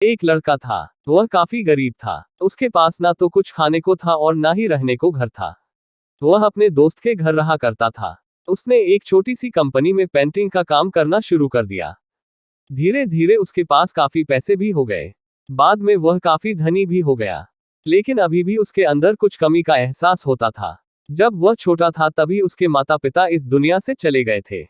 एक लड़का था। वह काफी गरीब था। उसके पास ना तो कुछ खाने को था और ना ही रहने को घर था। वह अपने दोस्त के घर रहा करता था। उसने एक छोटी सी कंपनी में पेंटिंग का काम करना शुरू कर दिया। धीरे धीरे उसके पास काफी पैसे भी हो गए। बाद में वह काफी धनी भी हो गया। लेकिन अभी भी उसके अंदर कुछ कमी का एहसास होता था। जब वह छोटा था तभी उसके माता पिता इस दुनिया से चले गए थे।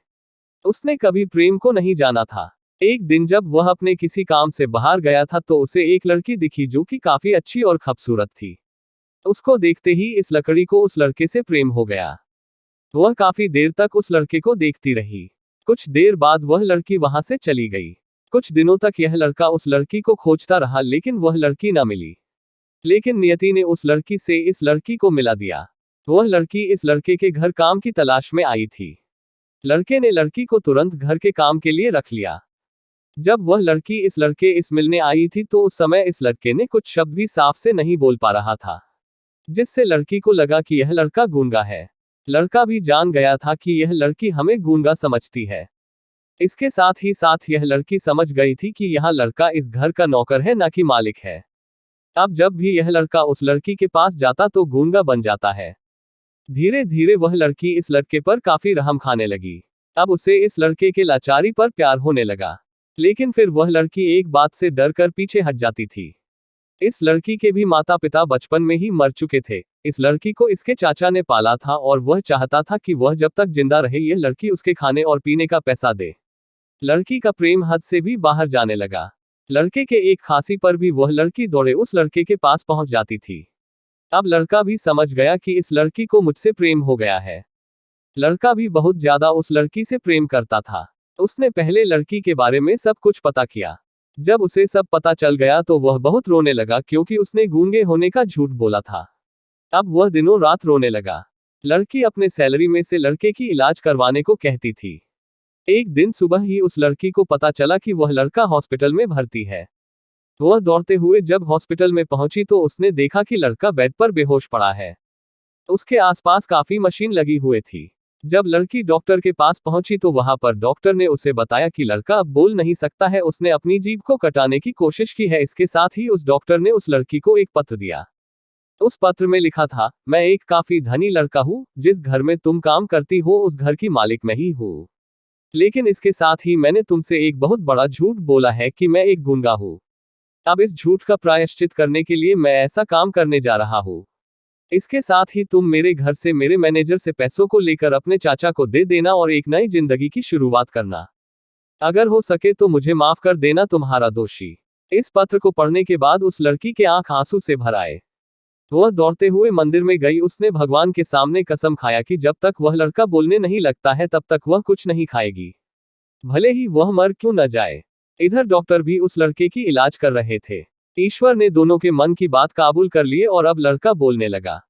उसने कभी प्रेम को नहीं जाना था। एक दिन जब वह अपने किसी काम से बाहर गया था तो उसे एक लड़की दिखी जो कि काफी अच्छी और खूबसूरत थी। उसको देखते ही इस लड़की को उस लड़के से प्रेम हो गया। वह काफी देर तक उस लड़के को देखती रही। कुछ देर बाद वह लड़की वहां से चली गई। कुछ दिनों तक यह लड़का उस लड़की को खोजता रहा लेकिन वह लड़की ना मिली। लेकिन नियति ने उस लड़की से इस लड़की को मिला दिया। वह लड़की इस लड़के के घर काम की तलाश में आई थी। लड़के ने लड़की को तुरंत घर के काम के लिए रख लिया। जब वह लड़की इस लड़के इस मिलने आई थी तो उस समय इस लड़के ने कुछ शब्द भी साफ से नहीं बोल पा रहा था, जिससे लड़की को लगा कि यह लड़का गूंगा है। लड़का भी जान गया था कि यह लड़की हमें गूंगा समझती है। इसके साथ ही साथ यह लड़की समझ गई थी कि यह लड़का इस घर का नौकर है ना कि मालिक है। अब जब भी यह लड़का उस लड़की के पास जाता तो गूंगा बन जाता है। धीरे धीरे वह लड़की इस लड़के पर काफी रहम खाने लगी। अब उसे इस लड़के के लाचारी पर प्यार होने लगा। लेकिन फिर वह लड़की एक बात से डर कर पीछे हट जाती थी। इस लड़की के भी माता पिता बचपन में ही मर चुके थे। इस लड़की को इसके चाचा ने पाला था और वह चाहता था कि वह जब तक जिंदा रहे यह लड़की उसके खाने और पीने का पैसा दे। लड़की का प्रेम हद से भी बाहर जाने लगा। लड़के के एक खांसी पर भी वह लड़की दौड़े उस लड़के के पास पहुंच जाती थी। अब लड़का भी समझ गया कि इस लड़की को मुझसे प्रेम हो गया है। लड़का भी बहुत ज्यादा उस लड़की से प्रेम करता था। उसने पहले लड़की के बारे में सब कुछ पता किया। जब उसे सब पता चल गया तो वह बहुत रोने लगा क्योंकि उसने गूंगे होने का झूठ बोला था। अब वह दिनों रात रोने लगा। लड़की अपने सैलरी में से लड़के की इलाज करवाने को कहती थी। एक दिन सुबह ही उस लड़की को पता चला कि वह लड़का हॉस्पिटल में भर्ती है। वह दौड़ते हुए जब हॉस्पिटल में पहुंची तो उसने देखा कि लड़का बेड पर बेहोश पड़ा है। उसके आसपास काफी मशीन लगी हुई थी। जब लड़की डॉक्टर के पास पहुंची तो वहां पर डॉक्टर ने उसे बताया कि लड़का अब बोल नहीं सकता है, उसने अपनी जीभ को कटाने की कोशिश की है। इसके साथ ही उस डॉक्टर ने उस लड़की को एक पत्र दिया। उस पत्र में लिखा था, मैं एक काफी धनी लड़का हूँ, जिस घर में तुम काम करती हो उस घर की मालिक मैं ही हूँ। लेकिन इसके साथ ही मैंने तुमसे एक बहुत बड़ा झूठ बोला है कि मैं एक गूंगा हूँ। अब इस झूठ का प्रायश्चित करने के लिए मैं ऐसा काम करने जा रहा हूँ। इसके साथ ही तुम मेरे घर से मेरे मैनेजर से पैसों को लेकर अपने चाचा को दे देना और एक नई जिंदगी की शुरुआत करना। अगर हो सके तो मुझे माफ कर देना, तुम्हारा दोषी। इस पत्र को पढ़ने के बाद उस लड़की के आंख आंसू से भर आए। वह दौड़ते हुए मंदिर में गई। उसने भगवान के सामने कसम खाया कि जब तक वह लड़का बोलने नहीं लगता है तब तक वह कुछ नहीं खाएगी, भले ही वह मर क्यों न जाए। इधर डॉक्टर भी उस लड़के की इलाज कर रहे थे। ईश्वर ने दोनों के मन की बात काबूल कर लिए और अब लड़का बोलने लगा।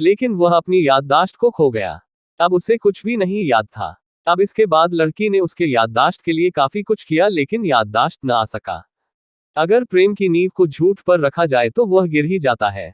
लेकिन वह अपनी याददाश्त को खो गया। अब उसे कुछ भी नहीं याद था। अब इसके बाद लड़की ने उसके याददाश्त के लिए काफी कुछ किया लेकिन याददाश्त न आ सका। अगर प्रेम की नींव को झूठ पर रखा जाए तो वह गिर ही जाता है।